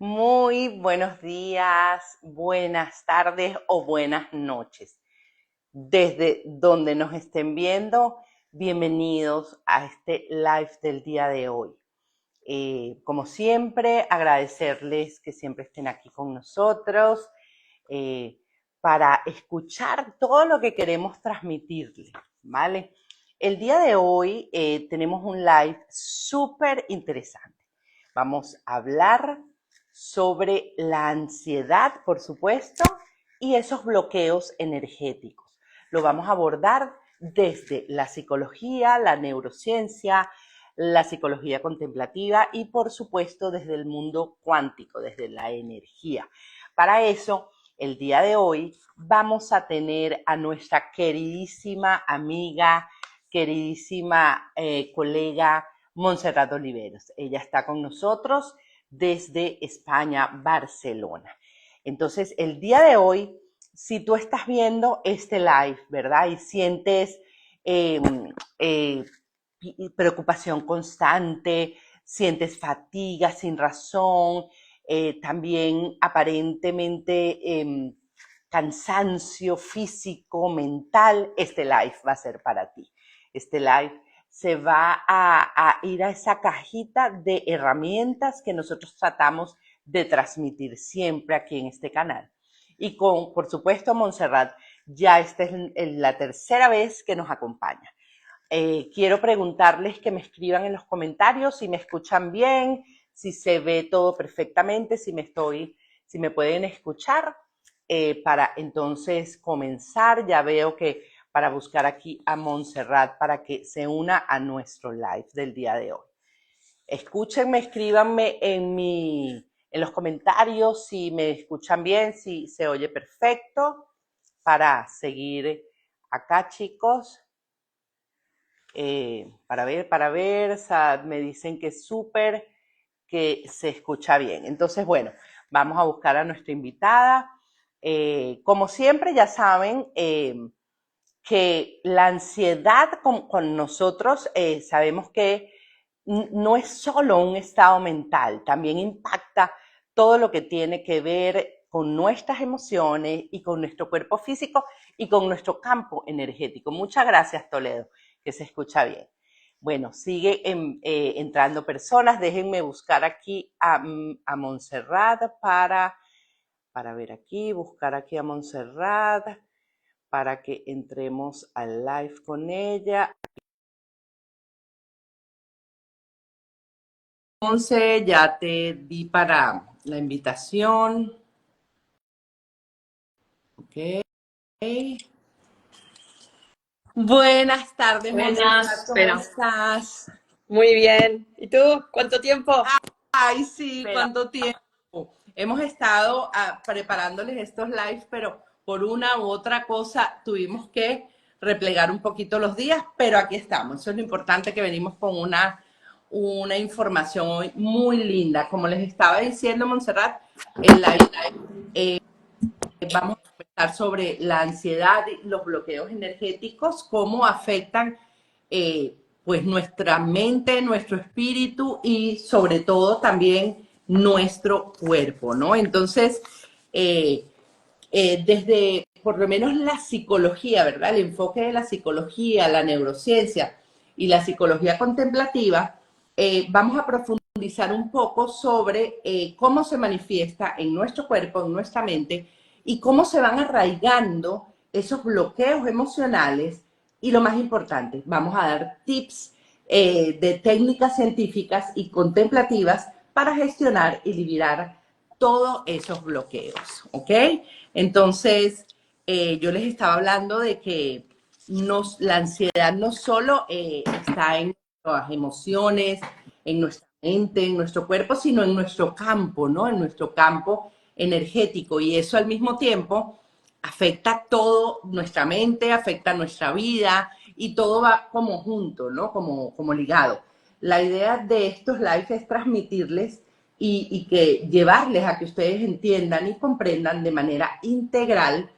Muy buenos días, buenas tardes o buenas noches. Desde donde nos estén viendo, bienvenidos a este live del día de hoy. Como siempre, agradecerles que siempre estén aquí con nosotros eh, para escuchar todo lo que queremos transmitirles, ¿vale? El día de hoy tenemos un live súper interesante. Vamos a hablar sobre la ansiedad, por supuesto, y esos bloqueos energéticos. Lo vamos a abordar desde la psicología, la neurociencia, la psicología contemplativa y, por supuesto, desde el mundo cuántico, desde la energía. Para eso, el día de hoy vamos a tener a nuestra queridísima amiga, queridísima colega Montserrat Oliveros. Ella está con nosotros desde España, Barcelona. Entonces, el día de hoy, si tú estás viendo este live, ¿verdad? Y sientes eh, eh, preocupación constante, sientes fatiga sin razón, también aparentemente cansancio físico, mental, este live va a ser para ti. Este live se va a ir a esa cajita de herramientas que nosotros tratamos de transmitir siempre aquí en este canal. Y con, por supuesto, Montserrat, ya esta es la tercera vez que nos acompaña. Quiero preguntarles que me escriban en los comentarios si me escuchan bien, si se ve todo perfectamente, si me pueden escuchar, para entonces comenzar. Ya veo que para buscar aquí a Montserrat para que se una a nuestro live del día de hoy. Escúchenme, escríbanme en los comentarios si me escuchan bien, si se oye perfecto, para seguir acá, chicos. Para ver, me dicen que es súper, que se escucha bien. Entonces, bueno, vamos a buscar a nuestra invitada. Como siempre, ya saben que la ansiedad con nosotros sabemos que no es solo un estado mental, también impacta todo lo que tiene que ver con nuestras emociones y con nuestro cuerpo físico y con nuestro campo energético. Muchas gracias, Toledo, que se escucha bien. Bueno, sigue entrando personas. Déjenme buscar aquí a Montserrat para ver aquí, buscar aquí a Montserrat para que entremos al live con ella. Entonces, ya te di para la invitación. Ok. Buenas tardes, Buenas, Montserrat, ¿cómo espera. estás? Muy bien. ¿Y tú? ¿Cuánto tiempo? Ay, sí, Espera. ¿cuánto tiempo? Hemos estado preparándoles estos lives, pero por una u otra cosa tuvimos que replegar un poquito los días, pero aquí estamos. Eso es lo importante, que venimos con una información hoy muy linda. Como les estaba diciendo, Montserrat, el live vamos a conversar sobre la ansiedad y los bloqueos energéticos, cómo afectan pues nuestra mente, nuestro espíritu y sobre todo también nuestro cuerpo, ¿no? Entonces, desde por lo menos la psicología, ¿verdad? El enfoque de la psicología, la neurociencia y la psicología contemplativa, vamos a profundizar un poco sobre cómo se manifiesta en nuestro cuerpo, en nuestra mente, y cómo se van arraigando esos bloqueos emocionales. Y lo más importante, vamos a dar tips de técnicas científicas y contemplativas para gestionar y liberar todos esos bloqueos, ¿ok? Entonces, yo les estaba hablando de que la ansiedad no solo está en nuestras emociones, en nuestra mente, en nuestro cuerpo, sino en nuestro campo, ¿no? En nuestro campo energético. Y eso al mismo tiempo afecta todo nuestra mente, afecta nuestra vida y todo va como junto, ¿no? Como ligado. La idea de estos lives es transmitirles y que llevarles a que ustedes entiendan y comprendan de manera integral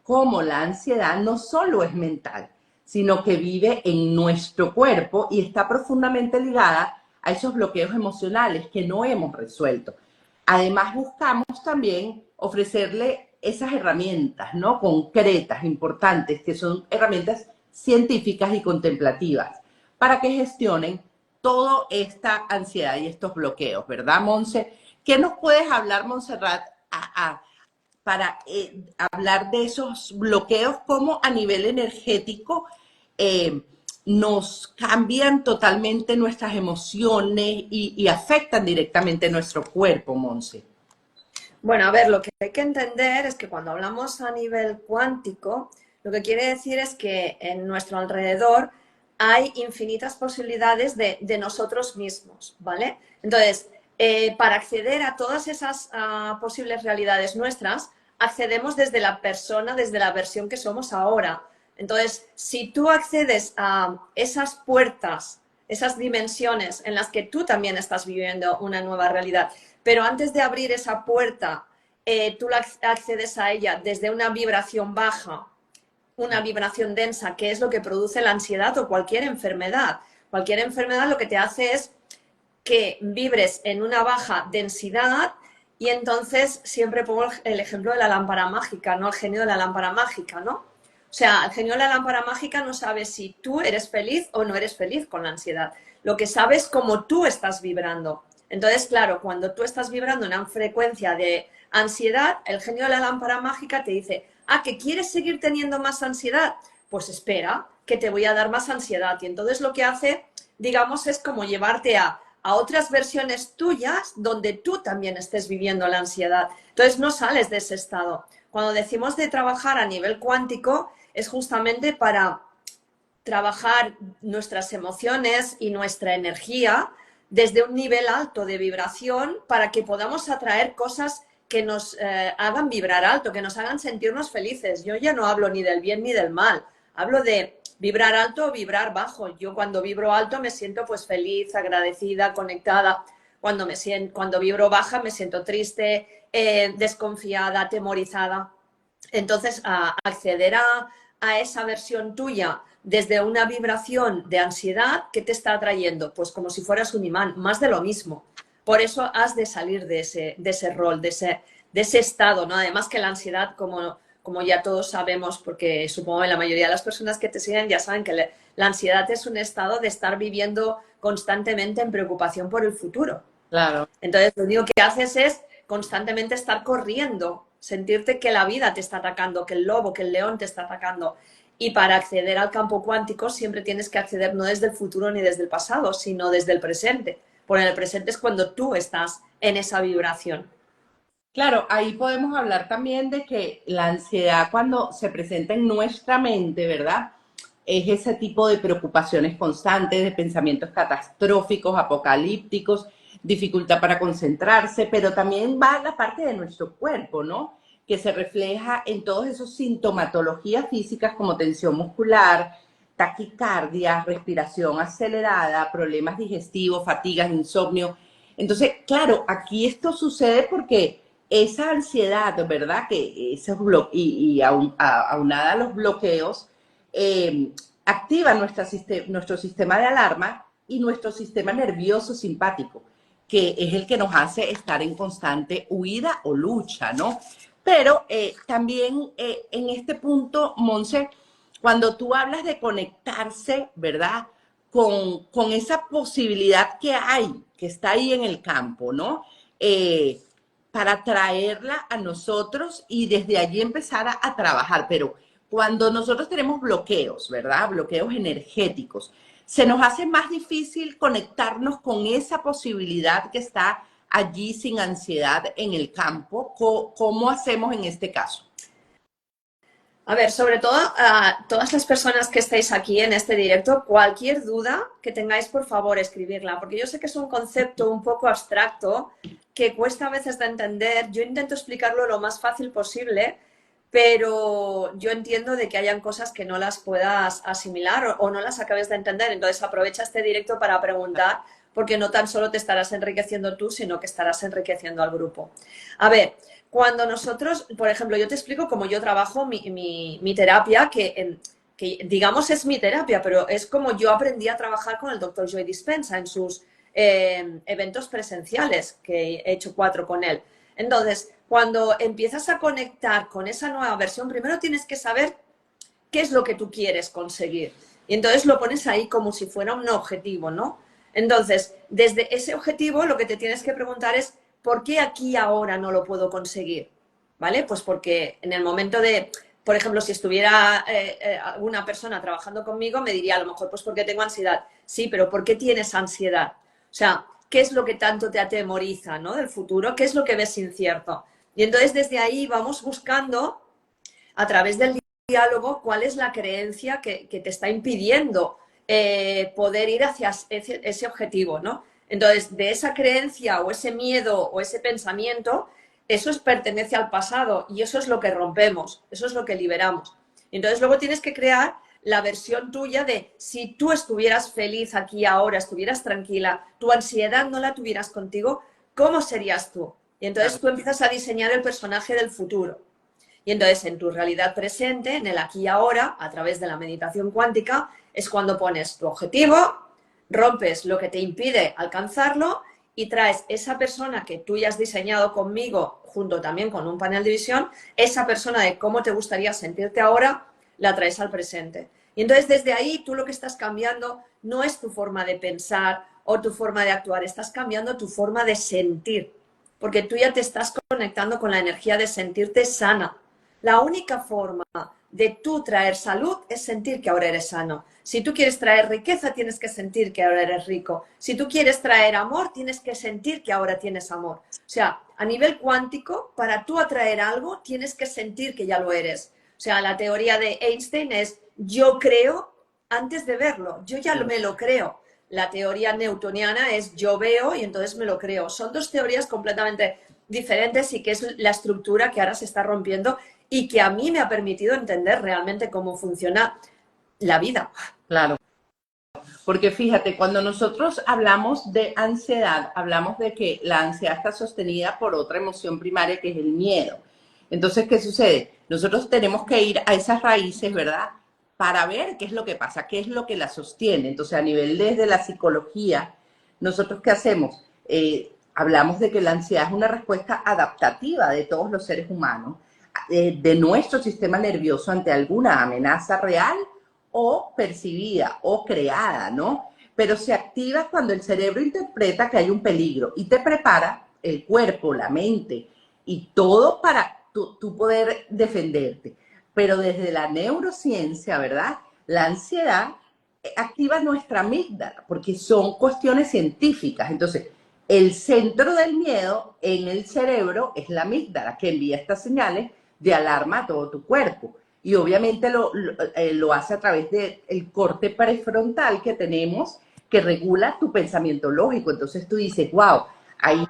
cómo la ansiedad no solo es mental, sino que vive en nuestro cuerpo y está profundamente ligada a esos bloqueos emocionales que no hemos resuelto. Además, buscamos también ofrecerle esas herramientas, ¿no? Concretas, importantes, que son herramientas científicas y contemplativas, para que gestionen toda esta ansiedad y estos bloqueos, ¿verdad, Monse? ¿Qué nos puedes hablar, Montserrat, para hablar de esos bloqueos, cómo a nivel energético eh, nos cambian totalmente nuestras emociones y afectan directamente nuestro cuerpo, Monse? Bueno, a ver, lo que hay que entender es que cuando hablamos a nivel cuántico, lo que quiere decir es que en nuestro alrededor hay infinitas posibilidades de nosotros mismos, ¿vale? Entonces, para acceder a todas esas posibles realidades nuestras, accedemos desde la persona, desde la versión que somos ahora. Entonces, si tú accedes a esas puertas, esas dimensiones en las que tú también estás viviendo una nueva realidad, pero antes de abrir esa puerta, tú accedes a ella desde una vibración baja, una vibración densa, que es lo que produce la ansiedad o cualquier enfermedad. Cualquier enfermedad lo que te hace es que vibres en una baja densidad y entonces siempre pongo el ejemplo de la lámpara mágica, ¿no? El genio de la lámpara mágica, ¿no? O sea, el genio de la lámpara mágica no sabe si tú eres feliz o no eres feliz con la ansiedad. Lo que sabe es cómo tú estás vibrando. Entonces, claro, cuando tú estás vibrando en una frecuencia de ansiedad, el genio de la lámpara mágica te dice, ah, ¿que quieres seguir teniendo más ansiedad? Pues espera, que te voy a dar más ansiedad. Y entonces lo que hace, digamos, es como llevarte a otras versiones tuyas donde tú también estés viviendo la ansiedad. Entonces no sales de ese estado. Cuando decimos de trabajar a nivel cuántico, es justamente para trabajar nuestras emociones y nuestra energía desde un nivel alto de vibración para que podamos atraer cosas que nos hagan vibrar alto, que nos hagan sentirnos felices. Yo ya no hablo ni del bien ni del mal, hablo de vibrar alto o vibrar bajo. Yo cuando vibro alto me siento pues feliz, agradecida, conectada. Cuando vibro baja me siento triste, desconfiada, atemorizada. Entonces, acceder a esa versión tuya desde una vibración de ansiedad, ¿qué te está atrayendo? Pues como si fueras un imán, más de lo mismo. Por eso has de salir de ese rol, de ese estado, ¿no? Además que la ansiedad, como ya todos sabemos, porque supongo que la mayoría de las personas que te siguen ya saben que la ansiedad es un estado de estar viviendo constantemente en preocupación por el futuro. Claro. Entonces, lo único que haces es constantemente estar corriendo, sentirte que la vida te está atacando, que el lobo, que el león te está atacando. Y para acceder al campo cuántico siempre tienes que acceder no desde el futuro ni desde el pasado, sino desde el presente. Porque en el presente es cuando tú estás en esa vibración. Claro, ahí podemos hablar también de que la ansiedad cuando se presenta en nuestra mente, ¿verdad? Es ese tipo de preocupaciones constantes, de pensamientos catastróficos, apocalípticos, dificultad para concentrarse, pero también va la parte de nuestro cuerpo, ¿no? Que se refleja en todos esos sintomatologías físicas como tensión muscular, taquicardia, respiración acelerada, problemas digestivos, fatigas, insomnio. Entonces, claro, aquí esto sucede porque esa ansiedad, ¿verdad? Que esos y aunada a los bloqueos, eh, activa nuestro sistema de alarma y nuestro sistema nervioso simpático, que es el que nos hace estar en constante huida o lucha, ¿no? Pero también en este punto, Monse, cuando tú hablas de conectarse, ¿verdad? Con esa posibilidad que hay, que está ahí en el campo, ¿no? Para traerla a nosotros y desde allí empezar a trabajar. Pero cuando nosotros tenemos bloqueos, ¿verdad? Bloqueos energéticos, se nos hace más difícil conectarnos con esa posibilidad que está allí sin ansiedad en el campo. ¿Cómo hacemos en este caso? A ver, sobre todo a todas las personas que estáis aquí en este directo, cualquier duda que tengáis, por favor, escribirla, porque yo sé que es un concepto un poco abstracto que cuesta a veces de entender. Yo intento explicarlo lo más fácil posible, pero yo entiendo de que hayan cosas que no las puedas asimilar o no las acabes de entender. Entonces aprovecha este directo para preguntar, porque no tan solo te estarás enriqueciendo tú, sino que estarás enriqueciendo al grupo. A ver, cuando nosotros, por ejemplo, yo te explico cómo yo trabajo mi terapia, que digamos es mi terapia, pero es como yo aprendí a trabajar con el doctor Joe Dispenza en eventos presenciales, que he hecho 4 con él. Entonces, cuando empiezas a conectar con esa nueva versión, primero tienes que saber qué es lo que tú quieres conseguir. Y entonces lo pones ahí como si fuera un objetivo, ¿no? Entonces, desde ese objetivo lo que te tienes que preguntar es, ¿por qué aquí ahora no lo puedo conseguir? ¿Vale? Pues porque en el momento de, por ejemplo, si estuviera alguna persona trabajando conmigo, me diría a lo mejor, pues porque tengo ansiedad. Sí, pero ¿por qué tienes ansiedad? O sea, ¿qué es lo que tanto te atemoriza, ¿no? Del futuro? ¿Qué es lo que ves incierto? Y entonces desde ahí vamos buscando, a través del diálogo, cuál es la creencia que te está impidiendo poder ir hacia ese objetivo, ¿no? Entonces, de esa creencia o ese miedo o ese pensamiento, pertenece al pasado y eso es lo que rompemos, eso es lo que liberamos. Entonces, luego tienes que crear la versión tuya de si tú estuvieras feliz aquí ahora, estuvieras tranquila, tu ansiedad no la tuvieras contigo, ¿cómo serías tú? Y entonces tú empiezas a diseñar el personaje del futuro. Y entonces en tu realidad presente, en el aquí y ahora, a través de la meditación cuántica, es cuando pones tu objetivo, rompes lo que te impide alcanzarlo y traes esa persona que tú ya has diseñado conmigo, junto también con un panel de visión, esa persona de cómo te gustaría sentirte ahora, la traes al presente. Y entonces desde ahí tú lo que estás cambiando no es tu forma de pensar o tu forma de actuar, estás cambiando tu forma de sentir, porque tú ya te estás conectando con la energía de sentirte sana. La única forma de tú traer salud es sentir que ahora eres sano. Si tú quieres traer riqueza, tienes que sentir que ahora eres rico. Si tú quieres traer amor, tienes que sentir que ahora tienes amor. O sea, a nivel cuántico, para tú atraer algo, tienes que sentir que ya lo eres. O sea, la teoría de Einstein es yo creo antes de verlo, yo ya me lo creo. La teoría newtoniana es yo veo y entonces me lo creo. Son dos teorías completamente diferentes y que es la estructura que ahora se está rompiendo y que a mí me ha permitido entender realmente cómo funciona la vida. Claro, porque fíjate, cuando nosotros hablamos de ansiedad, hablamos de que la ansiedad está sostenida por otra emoción primaria que es el miedo. Entonces, ¿qué sucede? Nosotros tenemos que ir a esas raíces, ¿verdad? Para ver qué es lo que pasa, qué es lo que la sostiene. Entonces, a nivel desde la psicología, ¿nosotros qué hacemos? Hablamos de que la ansiedad es una respuesta adaptativa de todos los seres humanos, de nuestro sistema nervioso ante alguna amenaza real o percibida o creada, ¿no? Pero se activa cuando el cerebro interpreta que hay un peligro y te prepara el cuerpo, la mente y todo para tú poder defenderte. Pero desde la neurociencia, ¿verdad? La ansiedad activa nuestra amígdala porque son cuestiones científicas. Entonces, el centro del miedo en el cerebro es la amígdala que envía estas señales de alarma a todo tu cuerpo. Y obviamente lo hace a través del corte prefrontal que tenemos que regula tu pensamiento lógico. Entonces tú dices, wow, ahí,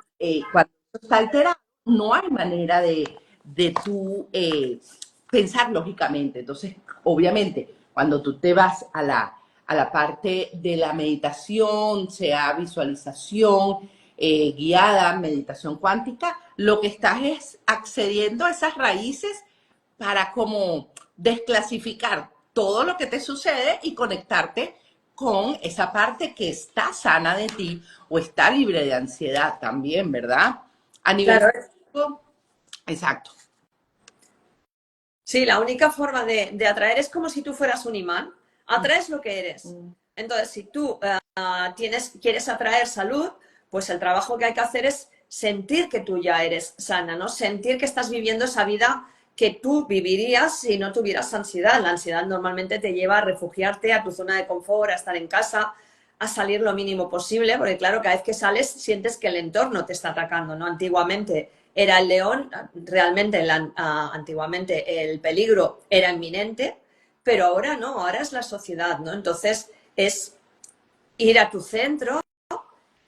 cuando está alterado, no hay manera de tú pensar lógicamente. Entonces, obviamente, cuando tú te vas a la parte de la meditación, sea visualización, guiada, meditación cuántica, lo que estás es accediendo a esas raíces para como desclasificar todo lo que te sucede y conectarte con esa parte que está sana de ti o está libre de ansiedad también, ¿verdad? A nivel Claro. físico, exacto. Sí, la única forma de atraer es como si tú fueras un imán. Atraes lo que eres. Entonces, si tú quieres atraer salud, pues el trabajo que hay que hacer es sentir que tú ya eres sana, ¿no? Sentir que estás viviendo esa vida que tú vivirías si no tuvieras ansiedad. La ansiedad normalmente te lleva a refugiarte a tu zona de confort, a estar en casa, a salir lo mínimo posible, porque claro, cada vez que sales sientes que el entorno te está atacando, ¿no? Antiguamente era el león, realmente antiguamente el peligro era inminente, pero ahora no, ahora es la sociedad, ¿no? Entonces es ir a tu centro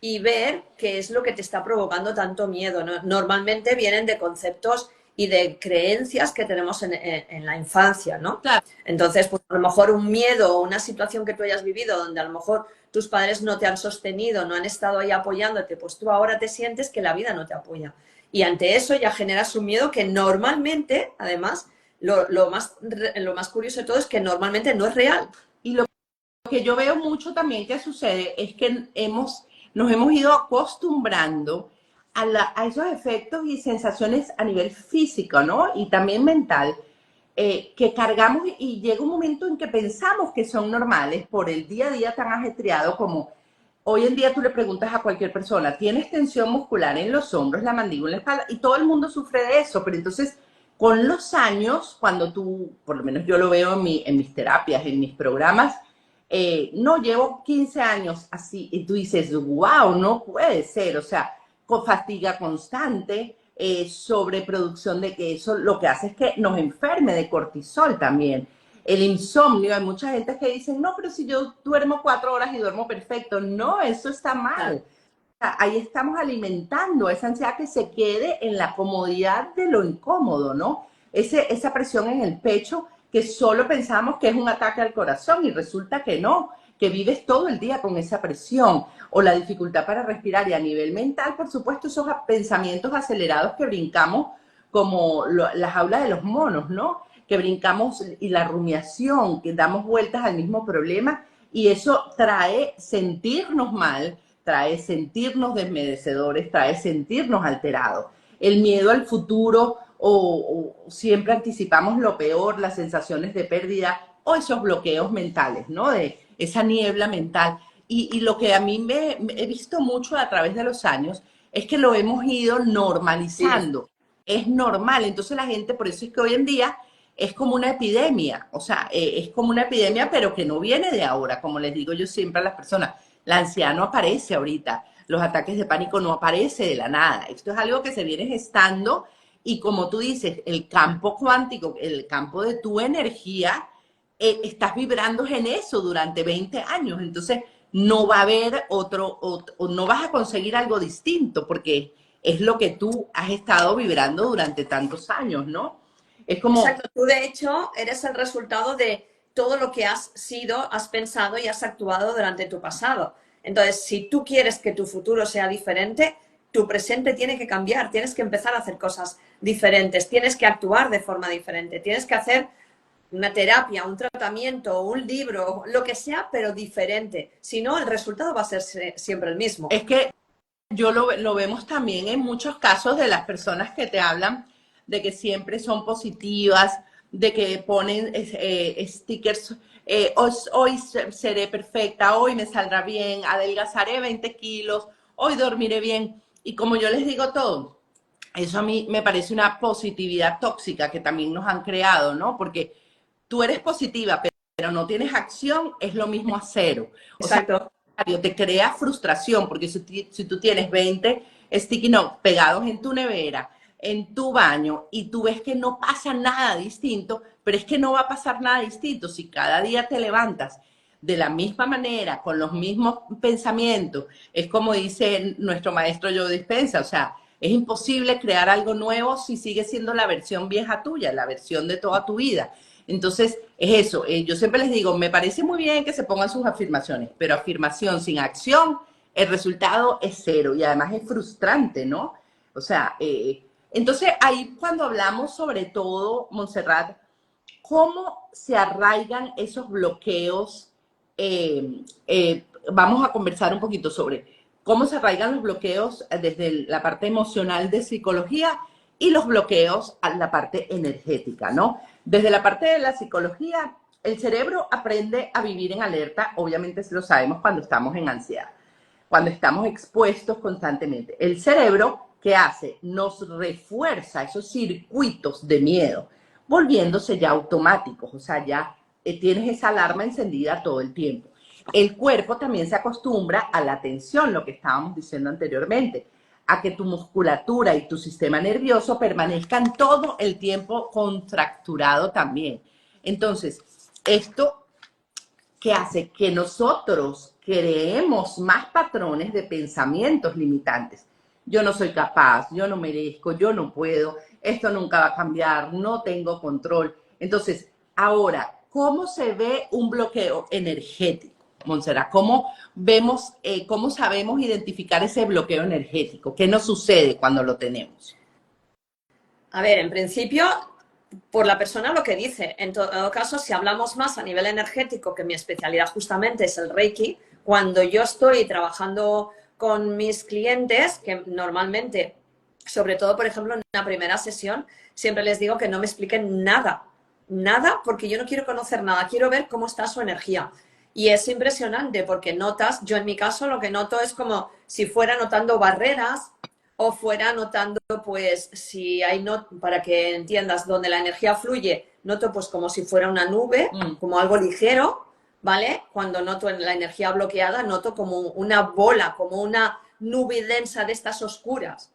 y ver qué es lo que te está provocando tanto miedo, ¿no? Normalmente vienen de conceptos y de creencias que tenemos en la infancia, ¿no? Claro. Entonces, pues a lo mejor un miedo o una situación que tú hayas vivido donde a lo mejor tus padres no te han sostenido, no han estado ahí apoyándote, pues tú ahora te sientes que la vida no te apoya. Y ante eso ya generas un miedo que normalmente, además, lo más curioso de todo es que normalmente no es real. Y lo que yo veo mucho también que sucede es que nos hemos ido acostumbrando a esos efectos y sensaciones a nivel físico, ¿no? Y también mental, que cargamos y llega un momento en que pensamos que son normales por el día a día tan ajetreado como hoy en día tú le preguntas a cualquier persona, ¿tienes tensión muscular en los hombros, la mandíbula, la espalda? Y todo el mundo sufre de eso, pero entonces con los años, cuando tú, por lo menos yo lo veo en mis terapias, en mis programas, no, llevo 15 años así, y tú dices, wow, no puede ser, o sea, con fatiga constante, sobreproducción de que eso lo que hace es que nos enferme de cortisol también. El insomnio, hay mucha gente que dice, no, pero si yo duermo 4 horas y duermo perfecto, no, eso está mal. Ahí estamos alimentando esa ansiedad que se quede en la comodidad de lo incómodo, ¿no? Esa presión en el pecho que solo pensamos que es un ataque al corazón y resulta que no, que vives todo el día con esa presión o la dificultad para respirar y a nivel mental, por supuesto, esos pensamientos acelerados que brincamos como la jaula de los monos, ¿no? Que brincamos y la rumiación, que damos vueltas al mismo problema y eso trae sentirnos mal, trae sentirnos desmerecedores, trae sentirnos alterados. El miedo al futuro o siempre anticipamos lo peor, las sensaciones de pérdida o esos bloqueos mentales, ¿no? De esa niebla mental. Y lo que a mí me he visto mucho a través de los años es que lo hemos ido Sí. normalizando. Es normal. Entonces la gente, por eso es que hoy en día es como una epidemia. O sea, es como una epidemia, pero que no viene de ahora. Como les digo yo siempre a las personas, la ansiedad no aparece ahorita. Los ataques de pánico no aparece de la nada. Esto es algo que se viene gestando y como tú dices, el campo cuántico, el campo de tu energía, estás vibrando en eso durante 20 años. Entonces, no va a haber o no vas a conseguir algo distinto porque es lo que tú has estado vibrando durante tantos años, ¿no? Es como, Exacto, tú de hecho eres el resultado de todo lo que has sido, has pensado y has actuado durante tu pasado. Entonces, si tú quieres que tu futuro sea diferente, tu presente tiene que cambiar, tienes que empezar a hacer cosas diferentes, tienes que actuar de forma diferente, tienes que hacer una terapia, un tratamiento, un libro, lo que sea, pero diferente. Si no, el resultado va a ser siempre el mismo. es que yo lo vemos también en muchos casos de las personas que te hablan de que siempre son positivas, de que ponen stickers, hoy seré perfecta, hoy me saldrá bien, adelgazaré 20 kilos, hoy dormiré bien. Y como yo les digo todo, eso a mí me parece una positividad tóxica que también nos han creado, ¿no? Porque tú eres positiva, pero no tienes acción, es lo mismo a cero. O sea, Exacto. te crea frustración, porque si tú tienes 20 sticky notes pegados en tu nevera, en tu baño, y tú ves que no pasa nada distinto, pero es que no va a pasar nada distinto si cada día te levantas de la misma manera, con los mismos pensamientos. Es como dice nuestro maestro Joe Dispenza, o sea, es imposible crear algo nuevo si sigue siendo la versión vieja tuya, la versión de toda tu vida. Entonces, es eso. Yo siempre les digo, me parece muy bien que se pongan sus afirmaciones, pero afirmación sin acción, el resultado es cero y además es frustrante, ¿no? O sea, entonces ahí cuando hablamos sobre todo, Montserrat, ¿cómo se arraigan esos bloqueos? Vamos a conversar un poquito sobre cómo se arraigan los bloqueos desde la parte emocional de psicología y los bloqueos a la parte energética, ¿no? Desde la parte de la psicología, el cerebro aprende a vivir en alerta, obviamente lo sabemos cuando estamos en ansiedad, cuando estamos expuestos constantemente. El cerebro, ¿qué hace? Nos refuerza esos circuitos de miedo, volviéndose ya automáticos, o sea, ya tienes esa alarma encendida todo el tiempo. El cuerpo también se acostumbra a la tensión, lo que estábamos diciendo anteriormente, a que tu musculatura y tu sistema nervioso permanezcan todo el tiempo contracturado también. Entonces, esto que hace que nosotros creemos más patrones de pensamientos limitantes. Yo no soy capaz, yo no merezco, yo no puedo, esto nunca va a cambiar, no tengo control. Entonces, ahora, ¿cómo se ve un bloqueo energético, Montserrat? ¿Cómo vemos, cómo sabemos identificar ese bloqueo energético? ¿Qué nos sucede cuando lo tenemos? A ver, en principio, por la persona lo que dice. En todo caso, si hablamos más a nivel energético, que mi especialidad justamente es el Reiki, cuando yo estoy trabajando con mis clientes, que normalmente, sobre todo, por ejemplo, en una primera sesión, siempre les digo que no me expliquen nada, nada, porque yo no quiero conocer nada, quiero ver cómo está su energía. Y es impresionante porque notas, yo en mi caso lo que noto es como si fuera notando barreras o fuera notando, pues, si hay, no, para que entiendas, donde la energía fluye, noto pues como si fuera una nube, como algo ligero, ¿vale? Cuando noto la energía bloqueada, noto como una bola, como una nube densa de estas oscuras.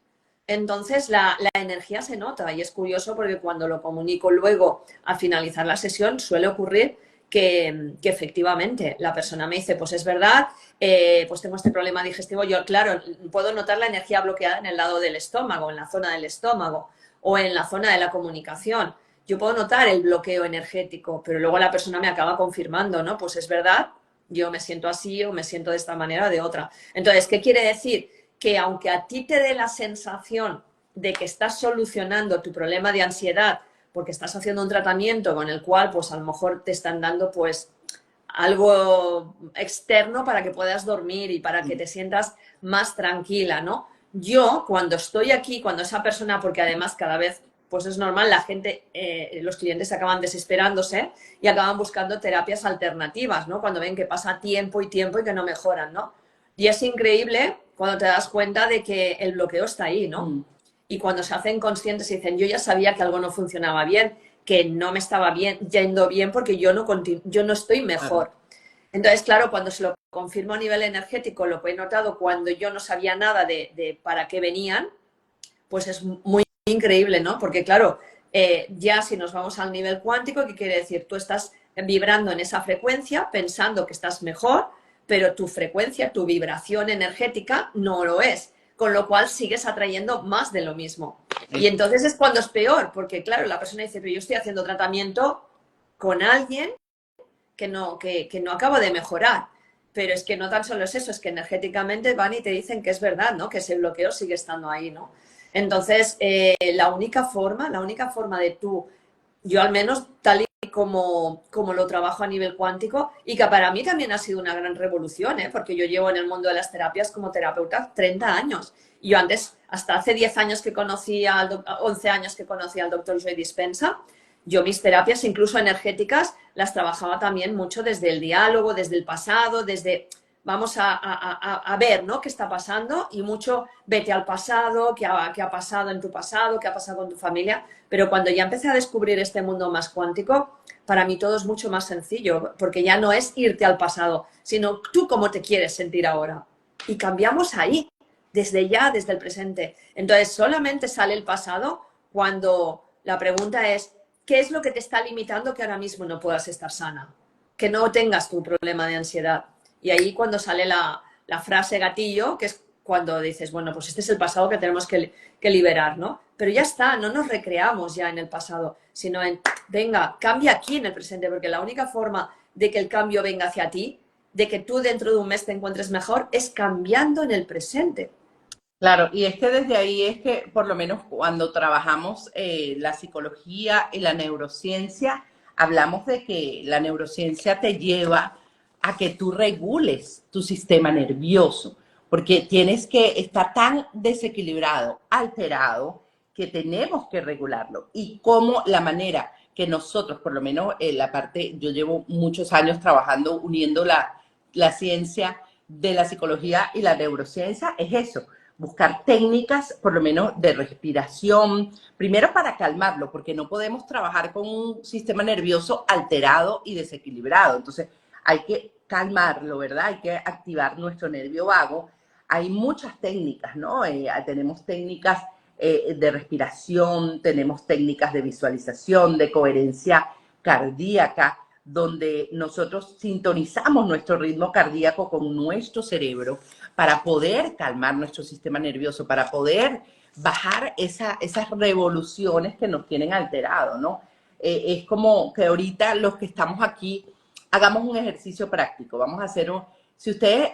Entonces la energía se nota y es curioso porque cuando lo comunico luego al finalizar la sesión suele ocurrir que efectivamente la persona me dice, pues es verdad, pues tengo este problema digestivo. Yo, claro, puedo notar la energía bloqueada en el lado del estómago, en la zona del estómago o en la zona de la comunicación. Yo puedo notar el bloqueo energético, pero luego la persona me acaba confirmando, ¿no? Pues es verdad, yo me siento así o me siento de esta manera o de otra. Entonces, ¿qué quiere decir? Que aunque a ti te dé la sensación de que estás solucionando tu problema de ansiedad porque estás haciendo un tratamiento con el cual pues a lo mejor te están dando pues algo externo para que puedas dormir y para que te sientas más tranquila, ¿no? Yo cuando estoy aquí, cuando esa persona, porque además cada vez pues es normal, la gente, los clientes acaban desesperándose y acaban buscando terapias alternativas, ¿no? Cuando ven que pasa tiempo y tiempo y que no mejoran, ¿no? Y es increíble cuando te das cuenta de que el bloqueo está ahí, ¿no? Y cuando se hacen conscientes y dicen, yo ya sabía que algo no funcionaba bien, que no me estaba bien, yendo bien porque yo no estoy mejor. Entonces, claro, cuando se lo confirmo a nivel energético, lo que he notado cuando yo no sabía nada de para qué venían, pues es muy increíble, ¿no? Porque claro, ya si nos vamos al nivel cuántico, ¿qué quiere decir? Tú estás vibrando en esa frecuencia pensando que estás mejor, pero tu frecuencia, tu vibración energética no lo es, con lo cual sigues atrayendo más de lo mismo. Y entonces es cuando es peor, porque claro, la persona dice, pero yo estoy haciendo tratamiento con alguien que no acabo de mejorar. Pero es que no tan solo es eso, es que energéticamente van y te dicen que es verdad, ¿no? Que ese bloqueo sigue estando ahí, ¿no? Entonces, la única forma de tú, yo al menos tal y como lo trabajo a nivel cuántico, y que para mí también ha sido una gran revolución, ¿eh? Porque yo llevo en el mundo de las terapias como terapeuta 30 años. Y yo antes, hasta hace 10 años que conocí 11 años que conocí al doctor Joe Dispenza, yo mis terapias, incluso energéticas, las trabajaba también mucho desde el diálogo, desde el pasado, desde vamos a ver, ¿no? ¿Qué está pasando? Y mucho vete al pasado, qué ha pasado en tu pasado, qué ha pasado con tu familia. Pero cuando ya empecé a descubrir este mundo más cuántico, para mí todo es mucho más sencillo, porque ya no es irte al pasado, sino tú cómo te quieres sentir ahora. Y cambiamos ahí, desde ya, desde el presente. Entonces, solamente sale el pasado cuando la pregunta es, ¿qué es lo que te está limitando que ahora mismo no puedas estar sana? Que no tengas tu problema de ansiedad. Y ahí cuando sale la frase gatillo, que es cuando dices, bueno, pues este es el pasado que tenemos que liberar, ¿no? Pero ya está, no nos recreamos ya en el pasado, sino en, venga, cambia aquí en el presente, porque la única forma de que el cambio venga hacia ti, de que tú dentro de un mes te encuentres mejor, es cambiando en el presente. Claro, y es que desde ahí es que, por lo menos cuando trabajamos la psicología y la neurociencia, hablamos de que la neurociencia te lleva a que tú regules tu sistema nervioso, porque tienes que estar tan desequilibrado, alterado, que tenemos que regularlo. Y como la manera que nosotros, por lo menos la parte, yo llevo muchos años trabajando uniendo la ciencia de la psicología y la neurociencia, es eso, buscar técnicas, por lo menos, de respiración, primero para calmarlo, porque no podemos trabajar con un sistema nervioso alterado y desequilibrado. Entonces, hay que calmarlo, ¿verdad? Hay que activar nuestro nervio vago. Hay muchas técnicas, ¿no? Tenemos técnicas de respiración, tenemos técnicas de visualización, de coherencia cardíaca, donde nosotros sintonizamos nuestro ritmo cardíaco con nuestro cerebro para poder calmar nuestro sistema nervioso, para poder bajar esas revoluciones que nos tienen alterados, ¿no? Es como que ahorita los que estamos aquí hagamos un ejercicio práctico. Vamos a hacer si ustedes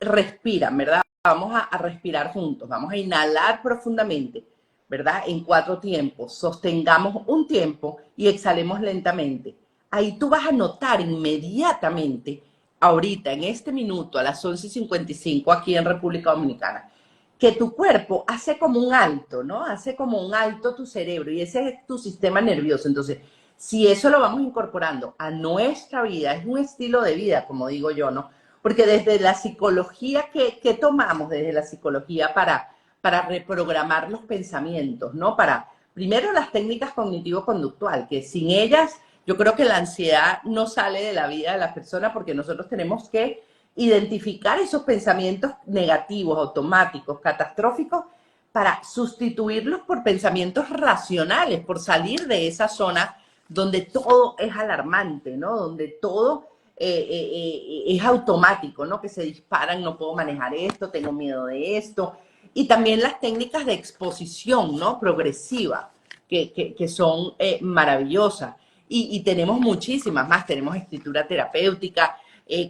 respiran, ¿verdad? Vamos a respirar juntos, vamos a inhalar profundamente, ¿verdad? En 4 tiempos, sostengamos un tiempo y exhalemos lentamente. Ahí tú vas a notar inmediatamente ahorita, en este minuto, a las 11:55 aquí en República Dominicana, que tu cuerpo hace como un alto, ¿no? Hace como un alto tu cerebro y ese es tu sistema nervioso. Entonces, si eso lo vamos incorporando a nuestra vida, es un estilo de vida, como digo yo, ¿no? Porque desde la psicología que tomamos, desde la psicología para reprogramar los pensamientos, ¿no? Para, primero, las técnicas cognitivo-conductual, que sin ellas yo creo que la ansiedad no sale de la vida de la persona porque nosotros tenemos que identificar esos pensamientos negativos, automáticos, catastróficos, para sustituirlos por pensamientos racionales, por salir de esa zona donde todo es alarmante, ¿no? Donde todo es automático, ¿no? Que se disparan, no puedo manejar esto, tengo miedo de esto. Y también las técnicas de exposición, ¿no? Progresiva, que son maravillosas. Y tenemos muchísimas más, tenemos escritura terapéutica,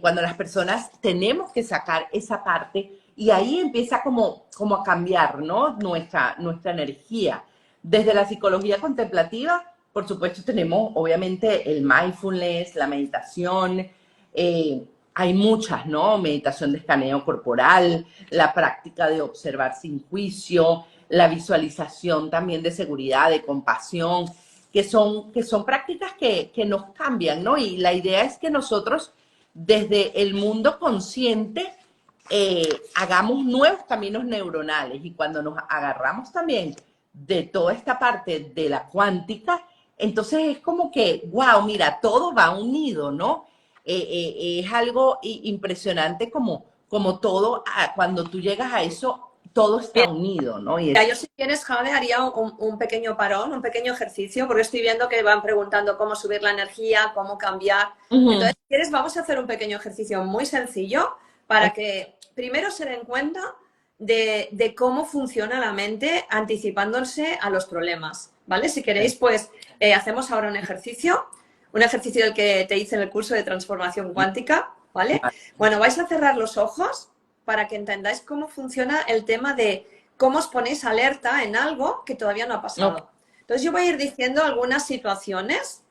cuando las personas tenemos que sacar esa parte y ahí empieza como a cambiar, ¿no? Nuestra energía. Desde la psicología contemplativa, por supuesto, tenemos obviamente el mindfulness, la meditación, hay muchas, ¿no? Meditación de escaneo corporal, la práctica de observar sin juicio, la visualización también de seguridad, de compasión, que son prácticas que nos cambian, ¿no? Y la idea es que nosotros, desde el mundo consciente, hagamos nuevos caminos neuronales y cuando nos agarramos también de toda esta parte de la cuántica, entonces es como que, wow, mira, todo va unido, ¿no? Es algo impresionante como todo, cuando tú llegas a eso, todo está unido, ¿no? Y Ya, es, yo si quieres, Jade, haría un pequeño parón, un pequeño ejercicio, porque estoy viendo que van preguntando cómo subir la energía, cómo cambiar. Entonces, si quieres, vamos a hacer un pequeño ejercicio muy sencillo para que primero se den cuenta de cómo funciona la mente anticipándose a los problemas, ¿vale? Si queréis, pues hacemos ahora un ejercicio del que te hice en el curso de transformación cuántica, ¿vale? Bueno, vais a cerrar los ojos para que entendáis cómo funciona el tema de cómo os ponéis alerta en algo que todavía no ha pasado. Entonces yo voy a ir diciendo algunas situaciones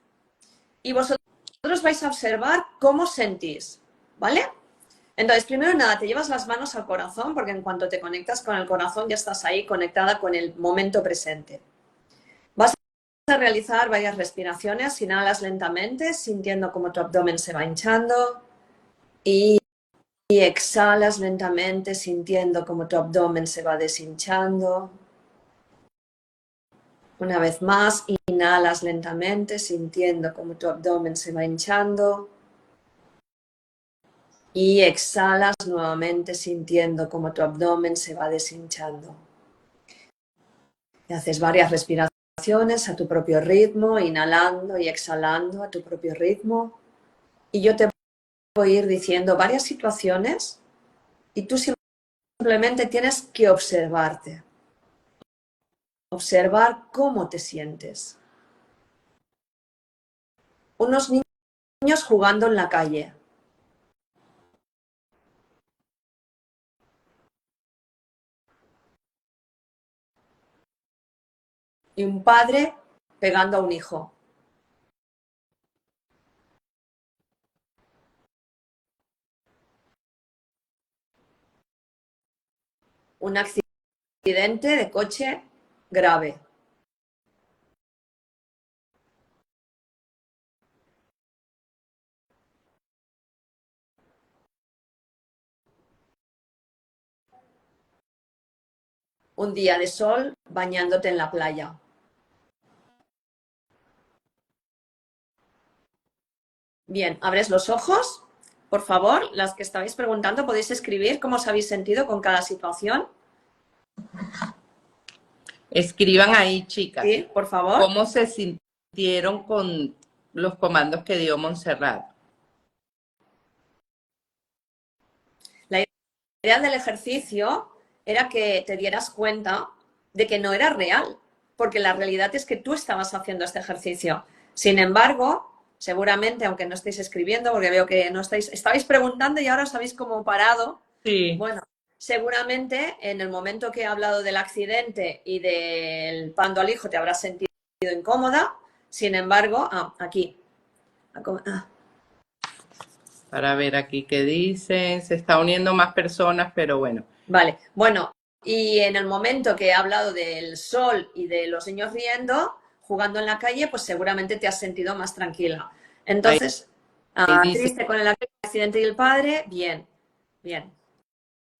y vosotros vais a observar cómo sentís, ¿vale? Entonces, primero nada, te llevas las manos al corazón porque en cuanto te conectas con el corazón ya estás ahí conectada con el momento presente. Vas a realizar varias respiraciones, inhalas lentamente, sintiendo cómo tu abdomen se va hinchando y exhalas lentamente, sintiendo cómo tu abdomen se va deshinchando. Una vez más, inhalas lentamente, sintiendo cómo tu abdomen se va hinchando. Y exhalas nuevamente, sintiendo cómo tu abdomen se va deshinchando. Y haces varias respiraciones a tu propio ritmo, inhalando y exhalando a tu propio ritmo. Y yo te voy a ir diciendo varias situaciones y tú simplemente tienes que observarte. Observar cómo te sientes. Unos niños jugando en la calle. Y un padre pegando a un hijo. Un accidente de coche grave. Un día de sol bañándote en la playa. Bien, abres los ojos. Por favor, las que estabais preguntando, podéis escribir cómo os habéis sentido con cada situación. escriban ahí, chicas, Sí, por favor. cómo se sintieron con los comandos que dio Montserrat. La idea del ejercicio era que te dieras cuenta de que no era real, porque la realidad es que tú estabas haciendo este ejercicio. Sin embargo, seguramente, aunque no estéis escribiendo, porque veo que no estabais preguntando y ahora os habéis como parado. Sí. Bueno, seguramente en el momento que he hablado del accidente y del pando al hijo te habrás sentido incómoda. Sin embargo, aquí. Para ver aquí qué dicen. Se está uniendo más personas, pero bueno. Vale, bueno, y en el momento que he hablado del sol y de los niños riendo, jugando en la calle, pues seguramente te has sentido más tranquila. Ahí, Entonces, ahí dice, triste con el accidente y el padre, bien, bien.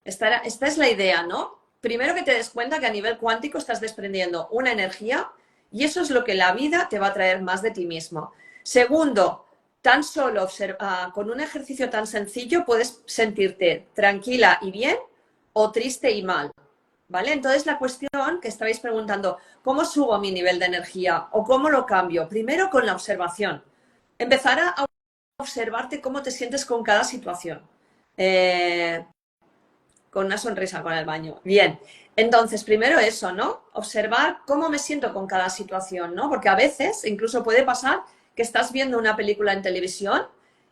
Esta es la idea, ¿no? Primero que te des cuenta que a nivel cuántico estás desprendiendo una energía y eso es lo que la vida te va a traer más de ti mismo. Segundo, tan solo con un ejercicio tan sencillo puedes sentirte tranquila y bien o triste y mal. ¿Vale? Entonces la cuestión que estabais preguntando, ¿cómo subo mi nivel de energía o cómo lo cambio? Primero con la observación. Empezar a observarte cómo te sientes con cada situación. Eh, con una sonrisa con el baño. Bien. Entonces, primero eso, ¿no? Observar cómo me siento con cada situación, ¿no? Porque a veces incluso puede pasar que estás viendo una película en televisión,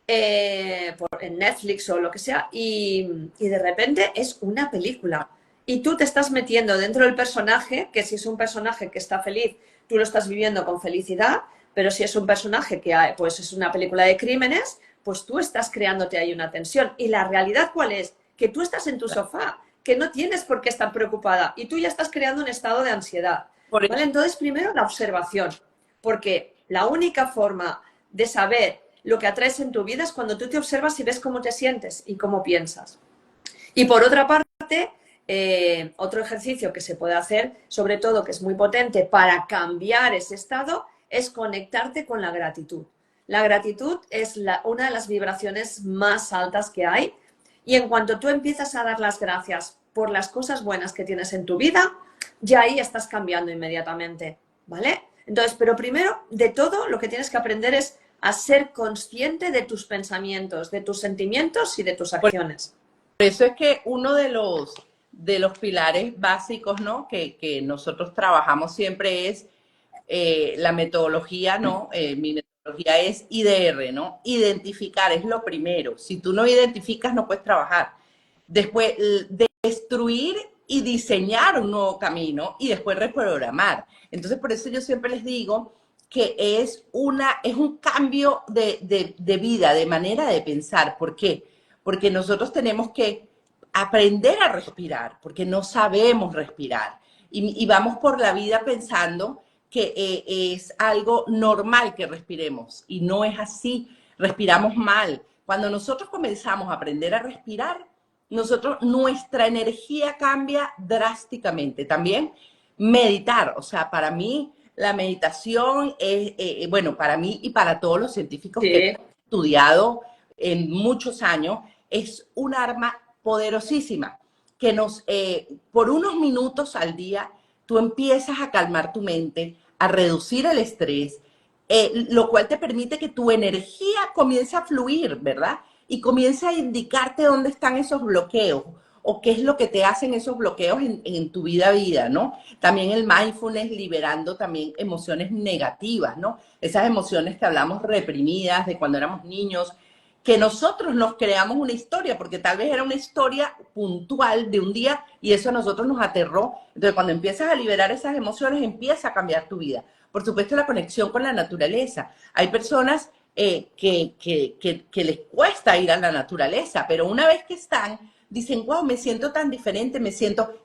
en Netflix o lo que sea, y de repente es una película. Y tú te estás metiendo dentro del personaje, que si es un personaje que está feliz, tú lo estás viviendo con felicidad, pero si es un personaje que pues es una película de crímenes, pues tú estás creándote ahí una tensión. ¿Y la realidad cuál es? Que tú estás en tu sofá, que no tienes por qué estar preocupada y tú ya estás creando un estado de ansiedad. por ¿Vale? Entonces, primero la observación, porque la única forma de saber lo que atraes en tu vida es cuando tú te observas y ves cómo te sientes y cómo piensas. Y por otra parte, otro ejercicio que se puede hacer, sobre todo que es muy potente para cambiar ese estado, es conectarte con la gratitud. La gratitud es una de las vibraciones más altas que hay y en cuanto tú empiezas a dar las gracias por las cosas buenas que tienes en tu vida, ya ahí estás cambiando inmediatamente, ¿vale? Entonces, pero primero de todo lo que tienes que aprender es a ser consciente de tus pensamientos, de tus sentimientos y de tus acciones. eso es que uno de los pilares básicos, ¿no? Que nosotros trabajamos siempre es la metodología, ¿no? Mi metodología es IDR, ¿no? Identificar es lo primero. Si tú no identificas, no puedes trabajar. Después, destruir y diseñar un nuevo camino y después reprogramar. Entonces, por eso yo siempre les digo que es un cambio de vida, de manera de pensar. ¿Por qué? Porque nosotros tenemos que aprender a respirar, porque no sabemos respirar. Y vamos por la vida pensando que es algo normal que respiremos y no es así, respiramos mal. Cuando nosotros comenzamos a aprender a respirar, nuestra energía cambia drásticamente. También meditar, o sea, para mí la meditación es, bueno, para mí y para todos los científicos que Sí. he estudiado en muchos años, es un arma poderosísima que por unos minutos al día, tú empiezas a calmar tu mente, a reducir el estrés, lo cual te permite que tu energía comience a fluir, ¿verdad? Y comience a indicarte dónde están esos bloqueos o qué es lo que te hacen esos bloqueos en tu vida, ¿no? También el mindfulness liberando también emociones negativas, ¿no? Esas emociones que hablamos reprimidas de cuando éramos niños, que nosotros nos creamos una historia, porque tal vez era una historia puntual de un día y eso a nosotros nos aterró. Entonces, cuando empiezas a liberar esas emociones, empieza a cambiar tu vida. Por supuesto, la conexión con la naturaleza. Hay personas que les cuesta ir a la naturaleza, pero una vez que están, dicen, wow, me siento tan diferente,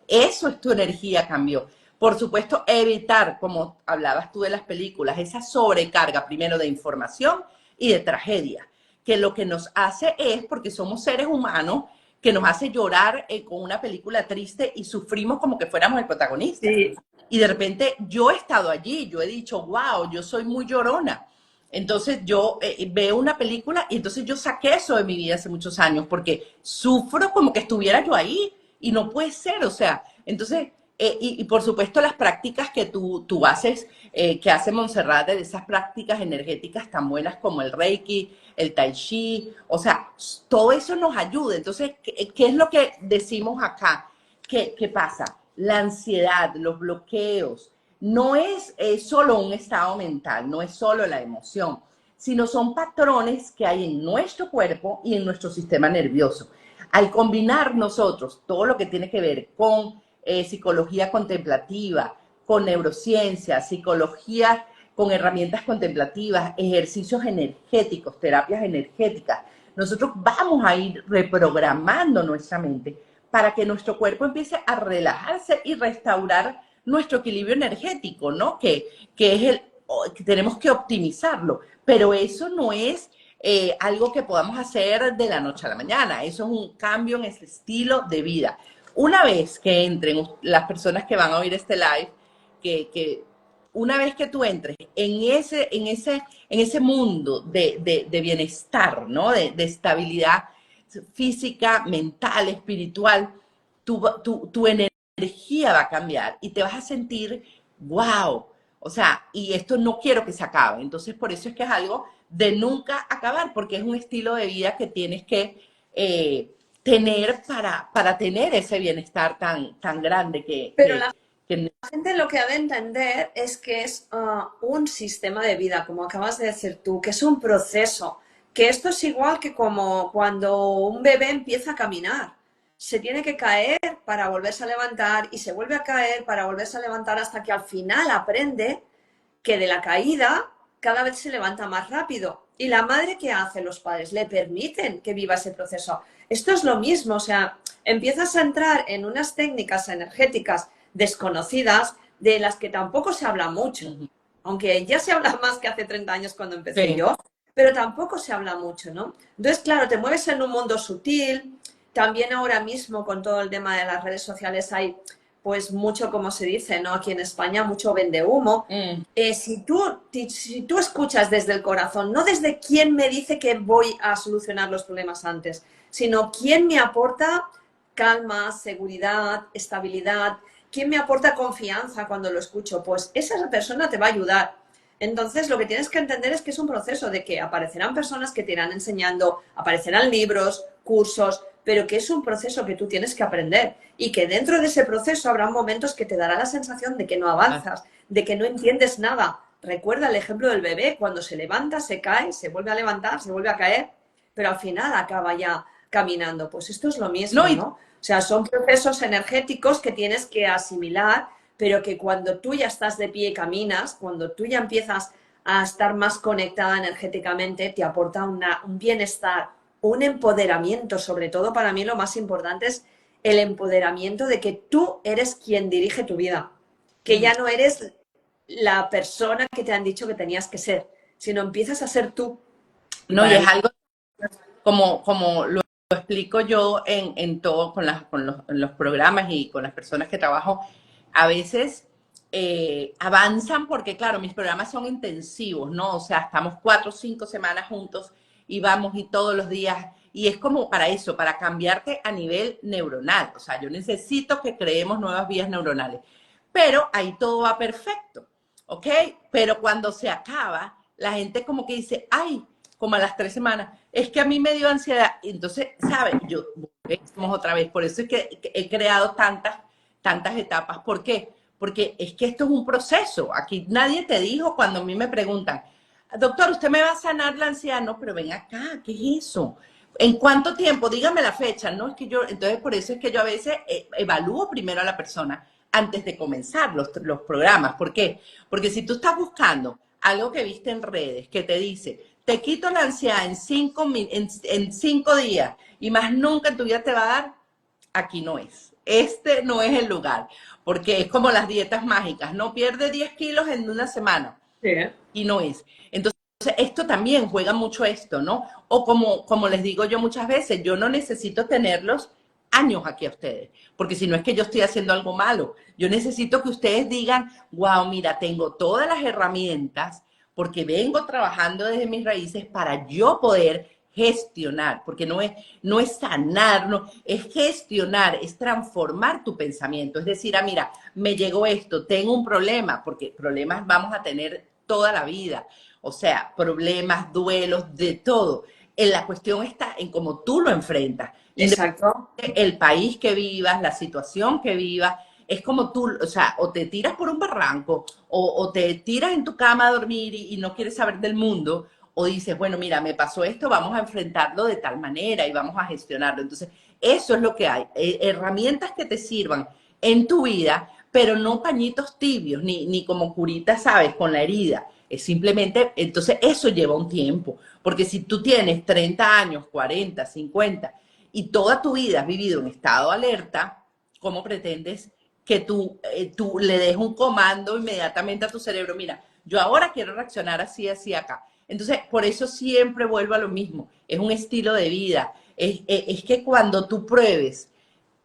eso es tu energía cambió. Por supuesto, evitar, como hablabas tú de las películas, esa sobrecarga primero de información y de tragedia, que lo que nos hace es, porque somos seres humanos, que nos hace llorar con una película triste y sufrimos como que fuéramos el protagonista. Sí. Y de repente yo he estado allí, yo he dicho, wow, yo soy muy llorona. Entonces yo veo una película y entonces yo saqué eso de mi vida hace muchos años porque sufro como que estuviera yo ahí y no puede ser, o sea, entonces, y por supuesto las prácticas que tú haces, que hace Montserrat, de esas prácticas energéticas tan buenas como el Reiki, el Tai Chi, o sea, todo eso nos ayuda. Entonces, ¿qué es lo que decimos acá? ¿Qué pasa? La ansiedad, los bloqueos, no es solo un estado mental, no es solo la emoción, sino son patrones que hay en nuestro cuerpo y en nuestro sistema nervioso. Al combinar nosotros todo lo que tiene que ver con psicología contemplativa, con neurociencia, psicología con herramientas contemplativas, ejercicios energéticos, terapias energéticas, nosotros vamos a ir reprogramando nuestra mente para que nuestro cuerpo empiece a relajarse y restaurar nuestro equilibrio energético, ¿no? Que es que tenemos que optimizarlo, pero eso no es algo que podamos hacer de la noche a la mañana, eso es un cambio en ese estilo de vida. Una vez que entren las personas que van a oír este live, que una vez que tú entres en ese mundo de bienestar, ¿no? De estabilidad física, mental, espiritual, tu energía va a cambiar y te vas a sentir, wow, o sea, y esto no quiero que se acabe. Entonces, por eso es que es algo de nunca acabar, porque es un estilo de vida que tienes que tener para tener ese bienestar tan grande Pero la que gente lo que ha de entender es que es un sistema de vida, como acabas de decir tú, que es un proceso, que esto es igual que como cuando un bebé empieza a caminar. Se tiene que caer para volverse a levantar y se vuelve a caer para volverse a levantar hasta que al final aprende que de la caída cada vez se levanta más rápido. ¿Y la madre qué hace? Los padres le permiten que viva ese proceso. Esto es lo mismo, o sea, empiezas a entrar en unas técnicas energéticas desconocidas de las que tampoco se habla mucho, aunque ya se habla más que hace 30 años cuando empecé sí. yo, pero tampoco se habla mucho, ¿no? Entonces, claro, te mueves en un mundo sutil, también ahora mismo con todo el tema de las redes sociales hay pues mucho, como se dice, ¿no? Aquí en España, mucho vende humo. Mm. Si tú escuchas desde el corazón, no desde quién me dice que voy a solucionar los problemas antes, sino quién me aporta calma, seguridad, estabilidad, quién me aporta confianza cuando lo escucho, pues esa persona te va a ayudar. Entonces, lo que tienes que entender es que es un proceso de que aparecerán personas que te irán enseñando, aparecerán libros, cursos, pero que es un proceso que tú tienes que aprender y que dentro de ese proceso habrá momentos que te dará la sensación de que no avanzas, de que no entiendes nada. Recuerda el ejemplo del bebé, cuando se levanta, se cae, se vuelve a levantar, se vuelve a caer, pero al final acaba ya caminando. Pues esto es lo No, mismo, ¿no? O sea, son procesos energéticos que tienes que asimilar, pero que cuando tú ya estás de pie y caminas, cuando tú ya empiezas a estar más conectada energéticamente, te aporta un bienestar, un empoderamiento. Sobre todo para mí lo más importante es el empoderamiento de que tú eres quien dirige tu vida, que ya no eres la persona que te han dicho que tenías que ser, sino empiezas a ser tú. Y no, y para es mí, algo como lo explico yo en todo en los programas y con las personas que trabajo, a veces avanzan porque, claro, mis programas son intensivos, ¿no? O sea, estamos 4 o 5 semanas juntos y vamos y todos los días. Y es como para eso, para cambiarte a nivel neuronal. O sea, yo necesito que creemos nuevas vías neuronales. Pero ahí todo va perfecto, ¿ok? Pero cuando se acaba, la gente como que dice, ay, como a las 3 semanas, es que a mí me dio ansiedad. Y entonces, ¿sabes? Yo, vamos otra vez, por eso es que he creado tantas etapas. ¿Por qué? Porque es que esto es un proceso. Aquí nadie te dijo cuando a mí me preguntan, doctor, ¿usted me va a sanar la ansiedad? No, pero ven acá, ¿qué es eso? ¿En cuánto tiempo? Dígame la fecha. No, es que yo, entonces por eso es que yo a veces evalúo primero a la persona antes de comenzar los programas. ¿Por qué? Porque si tú estás buscando algo que viste en redes que te dice, te quito la ansiedad en 5 días y más nunca en tu vida te va a dar, aquí no es. Este no es el lugar, porque es como las dietas mágicas, no pierde 10 kilos en una semana sí, y no es. Entonces, esto también juega mucho esto, ¿no? O como les digo yo muchas veces, yo no necesito tenerlos años aquí a ustedes, porque si no es que yo estoy haciendo algo malo, yo necesito que ustedes digan, wow, mira, tengo todas las herramientas porque vengo trabajando desde mis raíces para yo poder gestionar, porque no es sanar, no, es gestionar, es transformar tu pensamiento, es decir, mira, me llegó esto, tengo un problema, porque problemas vamos a tener toda la vida, o sea, problemas, duelos, de todo. La cuestión está en cómo tú lo enfrentas, exacto. el país que vivas, la situación que vivas, es como tú, o sea, o te tiras por un barranco, o te tiras en tu cama a dormir y no quieres saber del mundo, o dices, bueno, mira, me pasó esto, vamos a enfrentarlo de tal manera y vamos a gestionarlo. Entonces, eso es lo que hay, herramientas que te sirvan en tu vida pero no pañitos tibios, ni como curitas, ¿sabes? Con la herida. Es simplemente, entonces eso lleva un tiempo, porque si tú tienes 30 años, 40, 50 y toda tu vida has vivido en estado de alerta, ¿cómo pretendes que tú le des un comando inmediatamente a tu cerebro? Mira, yo ahora quiero reaccionar así, así acá. Entonces, por eso siempre vuelvo a lo mismo. Es un estilo de vida. Es que cuando tú pruebes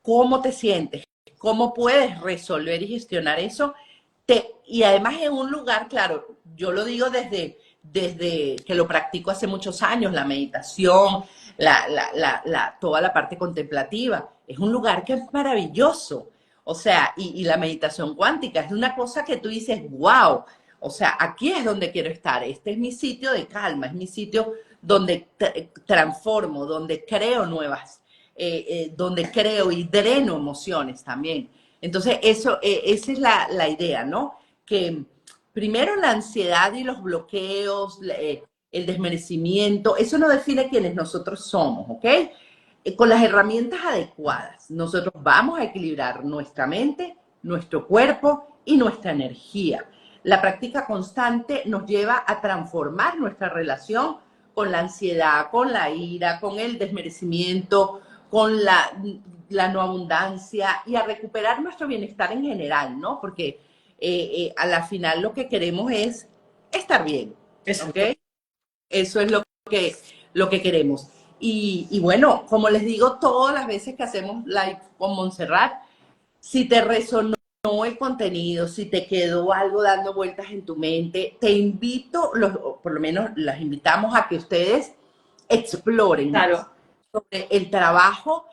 cómo te sientes, cómo puedes resolver y gestionar eso, y además en un lugar, claro, yo lo digo desde que lo practico hace muchos años, la meditación, toda la parte contemplativa, es un lugar que es maravilloso. O sea, y la meditación cuántica es una cosa que tú dices, wow, o sea, aquí es donde quiero estar, este es mi sitio de calma, es mi sitio donde transformo, donde creo donde creo y dreno emociones también. Entonces, esa es la idea, ¿no? Que primero la ansiedad y los bloqueos, el desmerecimiento, eso no define quiénes nosotros somos, ¿ok? Con las herramientas adecuadas, nosotros vamos a equilibrar nuestra mente, nuestro cuerpo y nuestra energía. La práctica constante nos lleva a transformar nuestra relación con la ansiedad, con la ira, con el desmerecimiento, con la no abundancia y a recuperar nuestro bienestar en general, ¿no? Porque a la final lo que queremos es estar bien, ¿ok? Exacto. Eso es lo que queremos. Y bueno, como les digo todas las veces que hacemos live con Montserrat, si te resonó el contenido, si te quedó algo dando vueltas en tu mente, te invito, por lo menos las invitamos a que ustedes exploren más Claro. sobre el trabajo,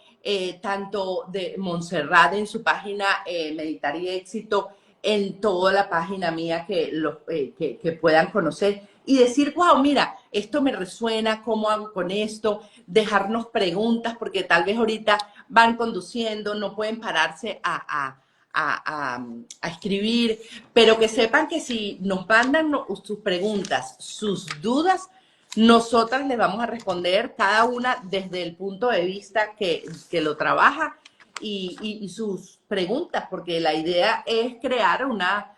tanto de Montserrat en su página Meditar y Éxito, en toda la página mía que puedan conocer y decir, wow, mira, esto me resuena, ¿cómo hago con esto? Dejarnos preguntas, porque tal vez ahorita van conduciendo, no pueden pararse a escribir, pero que sepan que si nos mandan sus preguntas, sus dudas, nosotras les vamos a responder cada una desde el punto de vista que lo trabaja y sus preguntas, porque la idea es crear una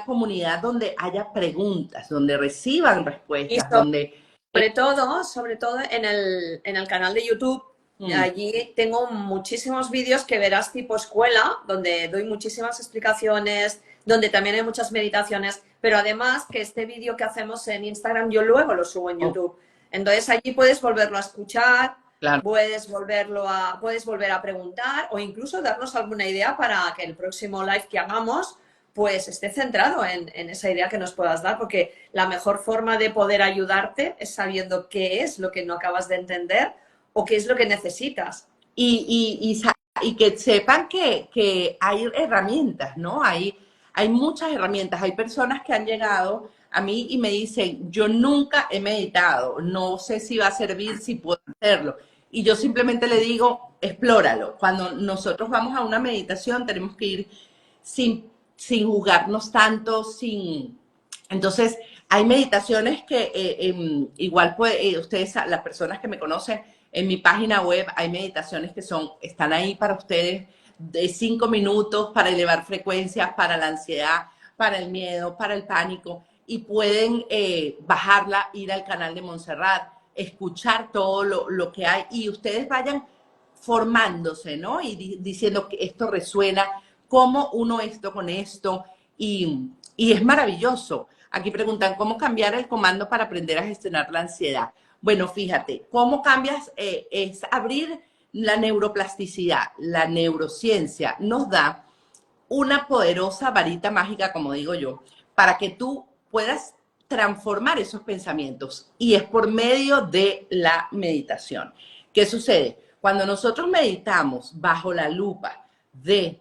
comunidad donde haya preguntas, donde reciban Y respuestas, donde... sobre todo en el canal de YouTube, Mm, allí tengo muchísimos vídeos que verás tipo escuela, donde doy muchísimas explicaciones, donde también hay muchas meditaciones, pero además que este vídeo que hacemos en Instagram yo luego lo subo en oh, YouTube. Entonces allí puedes volverlo a escuchar, claro. puedes volver a preguntar o incluso darnos alguna idea para que el próximo live que hagamos pues esté centrado en esa idea que nos puedas dar, porque la mejor forma de poder ayudarte es sabiendo qué es lo que no acabas de entender o qué es lo que necesitas. Y que sepan que hay herramientas, ¿no? Hay muchas herramientas. Hay personas que han llegado a mí y me dicen, yo nunca he meditado, no sé si va a servir, si puedo hacerlo. Y yo simplemente le digo, explóralo. Cuando nosotros vamos a una meditación tenemos que ir sin juzgarnos tanto, sin... Entonces, hay meditaciones que igual ustedes, las personas que me conocen, en mi página web hay meditaciones que están ahí para ustedes de 5 minutos para elevar frecuencias, para la ansiedad, para el miedo, para el pánico, y pueden bajarla, ir al canal de Montserrat, escuchar todo lo que hay y ustedes vayan formándose, ¿no? Y diciendo que esto resuena, cómo uno esto con esto, y es maravilloso. Aquí preguntan, ¿cómo cambiar el comando para aprender a gestionar la ansiedad? Bueno, fíjate, ¿cómo cambias? Es abrir la neuroplasticidad, la neurociencia nos da una poderosa varita mágica, como digo yo, para que tú puedas transformar esos pensamientos. Y es por medio de la meditación. ¿Qué sucede? Cuando nosotros meditamos bajo la lupa de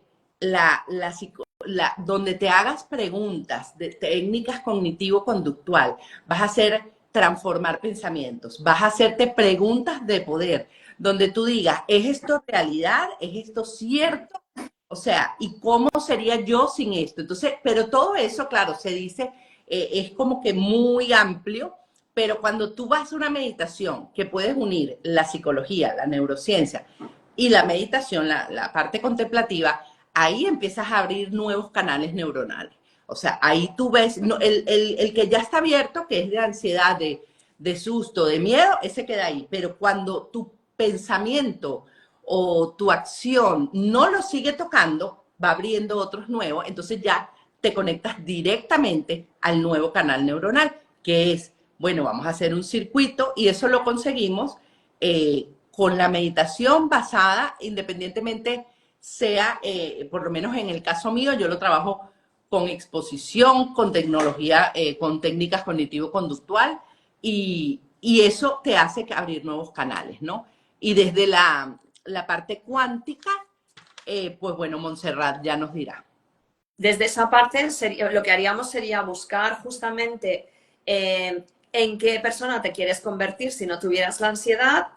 donde te hagas preguntas de técnicas cognitivo-conductual, vas a hacer transformar pensamientos, vas a hacerte preguntas de poder, donde tú digas, ¿es esto realidad? ¿Es esto cierto? O sea, ¿y cómo sería yo sin esto? Entonces, pero todo eso, claro, se dice, es como que muy amplio, pero cuando tú vas a una meditación que puedes unir la psicología, la neurociencia y la meditación, la parte contemplativa, ahí empiezas a abrir nuevos canales neuronales. O sea, ahí tú ves, no, el que ya está abierto, que es de ansiedad, de susto, de miedo, ese queda ahí. Pero cuando tu pensamiento o tu acción no lo sigue tocando, va abriendo otros nuevos, entonces ya te conectas directamente al nuevo canal neuronal, que es, bueno, vamos a hacer un circuito y eso lo conseguimos con la meditación basada, independientemente sea, por lo menos en el caso mío, yo lo trabajo con exposición, con tecnología, con técnicas cognitivo-conductual y eso te hace abrir nuevos canales, ¿no? Y desde la parte cuántica, pues bueno, Montserrat ya nos dirá. Desde esa parte, lo que haríamos sería buscar justamente en qué persona te quieres convertir si no tuvieras la ansiedad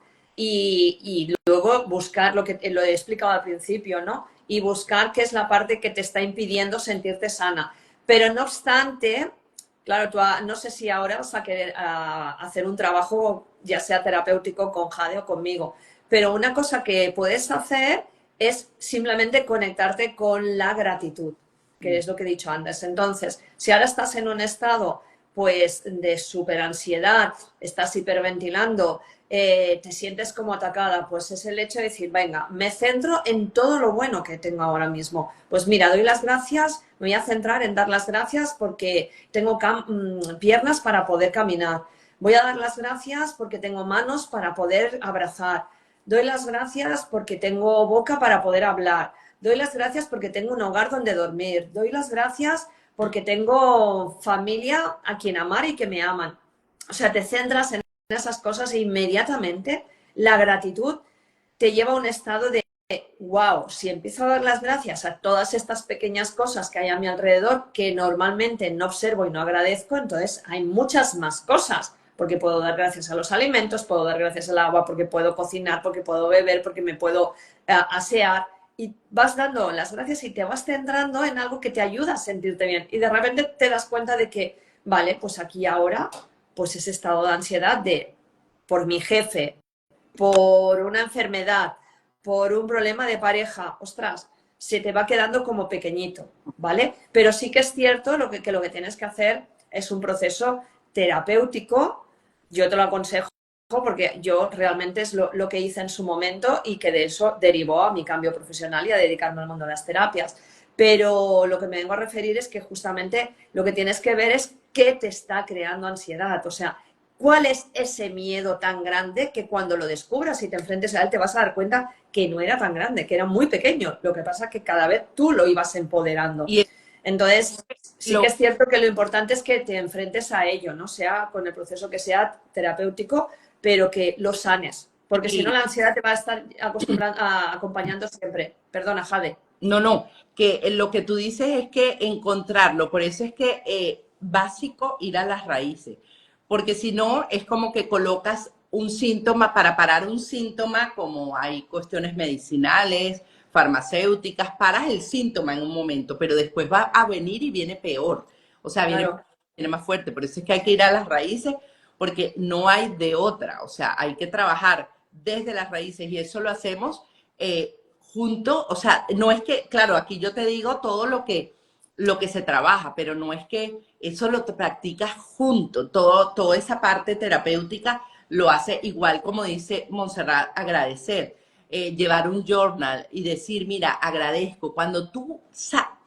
y luego buscar lo que lo he explicado al principio, ¿no? Y buscar qué es la parte que te está impidiendo sentirte sana. Pero no obstante, claro, no sé si ahora vas a querer hacer un trabajo, ya sea terapéutico con Jade o conmigo, pero una cosa que puedes hacer es simplemente conectarte con la gratitud, que es lo que he dicho antes. Entonces, si ahora estás en un estado pues de súper ansiedad, estás hiperventilando, te sientes como atacada, pues es el hecho de decir, venga, me centro en todo lo bueno que tengo ahora mismo. Pues mira, doy las gracias, me voy a centrar en dar las gracias porque tengo piernas para poder caminar. Voy a dar las gracias porque tengo manos para poder abrazar. Doy las gracias porque tengo boca para poder hablar. Doy las gracias porque tengo un hogar donde dormir. Doy las gracias porque tengo familia a quien amar y que me aman. O sea, te centras en esas cosas e inmediatamente la gratitud te lleva a un estado de, wow, si empiezo a dar las gracias a todas estas pequeñas cosas que hay a mi alrededor que normalmente no observo y no agradezco, entonces hay muchas más cosas, porque puedo dar gracias a los alimentos, puedo dar gracias al agua, porque puedo cocinar, porque puedo beber, porque me puedo asear, y vas dando las gracias y te vas centrando en algo que te ayuda a sentirte bien, y de repente te das cuenta de que, vale, pues aquí ahora, pues ese estado de ansiedad de, por mi jefe, por una enfermedad, por un problema de pareja, ostras, se te va quedando como pequeñito, ¿vale? Pero sí que es cierto que lo que tienes que hacer es un proceso terapéutico, yo te lo aconsejo porque yo realmente es lo que hice en su momento y que de eso derivó a mi cambio profesional y a dedicarme al mundo de las terapias. Pero lo que me vengo a referir es que justamente lo que tienes que ver es qué te está creando ansiedad, o sea, cuál es ese miedo tan grande que cuando lo descubras y te enfrentes a él te vas a dar cuenta que no era tan grande, que era muy pequeño. Lo que pasa es que cada vez tú lo ibas empoderando. Y Entonces, sí que lo, es cierto que lo importante es que te enfrentes a ello, ¿no? Sea con el proceso que sea terapéutico, pero que lo sanes. Porque si no, y, la ansiedad te va a estar acompañando siempre. Perdona, Jade. no, no, que lo que tú dices es que encontrarlo, por eso es que básico ir a las raíces, porque si no es como que colocas un síntoma para parar un síntoma, como hay cuestiones medicinales, farmacéuticas, paras el síntoma en un momento, pero después va a venir y viene peor, o sea, Claro. viene más fuerte, por eso es que hay que ir a las raíces, porque no hay de otra, o sea, hay que trabajar desde las raíces y eso lo hacemos. Junto, o sea, no es que, claro, aquí yo te digo todo lo que se trabaja, pero no es que eso lo te practicas junto, toda esa parte terapéutica lo hace igual, como dice Montserrat, agradecer, llevar un journal y decir, mira, agradezco, cuando tú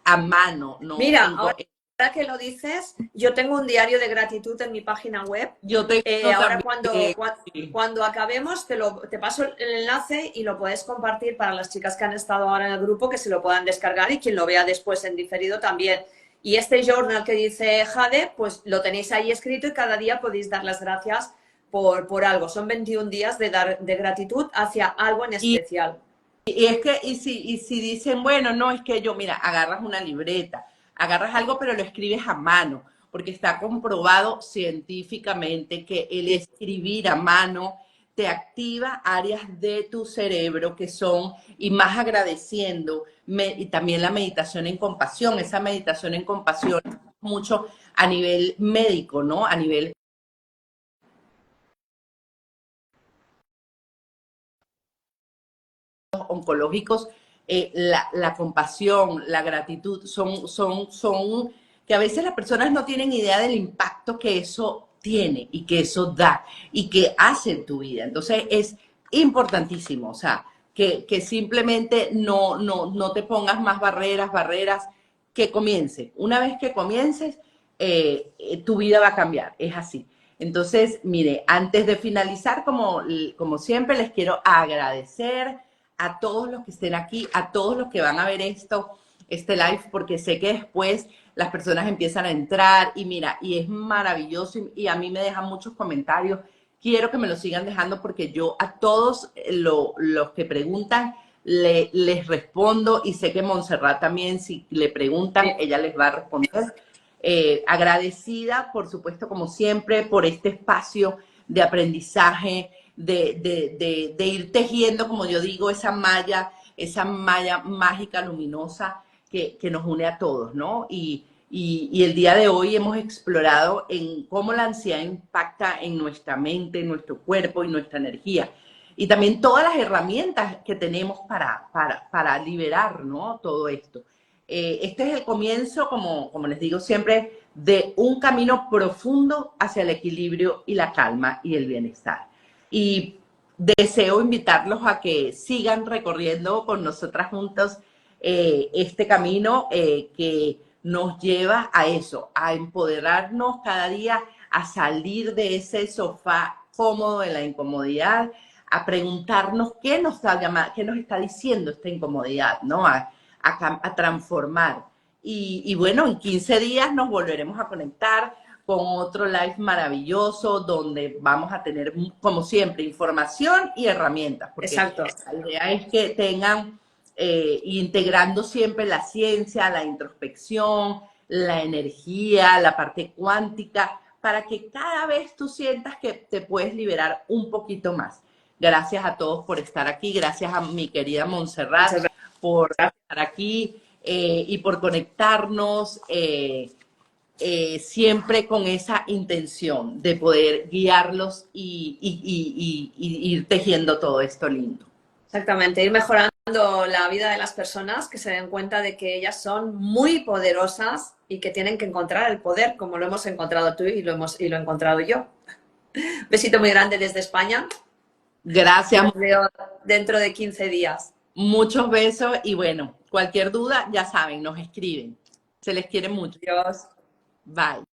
a mano, no Mira, en, ahora que lo dices, yo tengo un diario de gratitud en mi página web. yo tengo Ahora también, cuando acabemos te paso el enlace y lo puedes compartir para las chicas que han estado ahora en el grupo, que se lo puedan descargar y quien lo vea después en diferido también. Y este journal que dice Jade, pues lo tenéis ahí escrito y cada día podéis dar las gracias por algo. Son 21 días de gratitud hacia algo en y especial. Y es que, y si dicen, bueno, no, es que yo, mira, agarras una libreta, agarras algo, pero lo escribes a mano, porque está comprobado científicamente que el escribir a mano te activa áreas de tu cerebro que son, y más agradeciendo, y también la meditación en compasión, esa meditación en compasión, mucho a nivel médico, ¿no? A nivel oncológicos la compasión, la gratitud, son que a veces las personas no tienen idea del impacto que eso tiene y que eso da y que hace en tu vida. Entonces es importantísimo, o sea, que simplemente no te pongas más barreras, que comience. Una vez que comiences, tu vida va a cambiar, es así. Entonces, mire, antes de finalizar, como siempre, les quiero agradecer a todos los que estén aquí, a todos los que van a ver este live, porque sé que después las personas empiezan a entrar y mira, y es maravilloso y a mí me dejan muchos comentarios. Quiero que me lo sigan dejando porque yo a todos los que preguntan les respondo y sé que Montserrat también, si le preguntan, ella les va a responder. Agradecida, por supuesto, como siempre, por este espacio de aprendizaje, de ir tejiendo, como yo digo, esa malla mágica, luminosa que nos une a todos, ¿no? Y el día de hoy hemos explorado en cómo la ansiedad impacta en nuestra mente, en nuestro cuerpo y nuestra energía. Y también todas las herramientas que tenemos para liberar, ¿no? Todo esto. Este es el comienzo, como les digo siempre, de un camino profundo hacia el equilibrio y la calma y el bienestar. Y deseo invitarlos a que sigan recorriendo con nosotras juntos este camino que nos lleva a eso, a empoderarnos cada día, a salir de ese sofá cómodo de la incomodidad, a preguntarnos qué nos está diciendo esta incomodidad, ¿no? A transformar. Y bueno, en 15 días nos volveremos a conectar con otro live maravilloso donde vamos a tener, como siempre, información y herramientas. Porque Exacto. la idea es que tengan, integrando siempre la ciencia, la introspección, la energía, la parte cuántica, para que cada vez tú sientas que te puedes liberar un poquito más. Gracias a todos por estar aquí, gracias a mi querida Montserrat por estar aquí y por conectarnos siempre con esa intención de poder guiarlos y ir tejiendo todo esto lindo. Exactamente, ir mejorando la vida de las personas, que se den cuenta de que ellas son muy poderosas y que tienen que encontrar el poder, como lo hemos encontrado tú y lo he encontrado yo. Besito muy grande desde España. Gracias. Nos veo dentro de 15 días. Muchos besos y bueno, cualquier duda, ya saben, nos escriben. Se les quiere mucho. Adiós. Bye.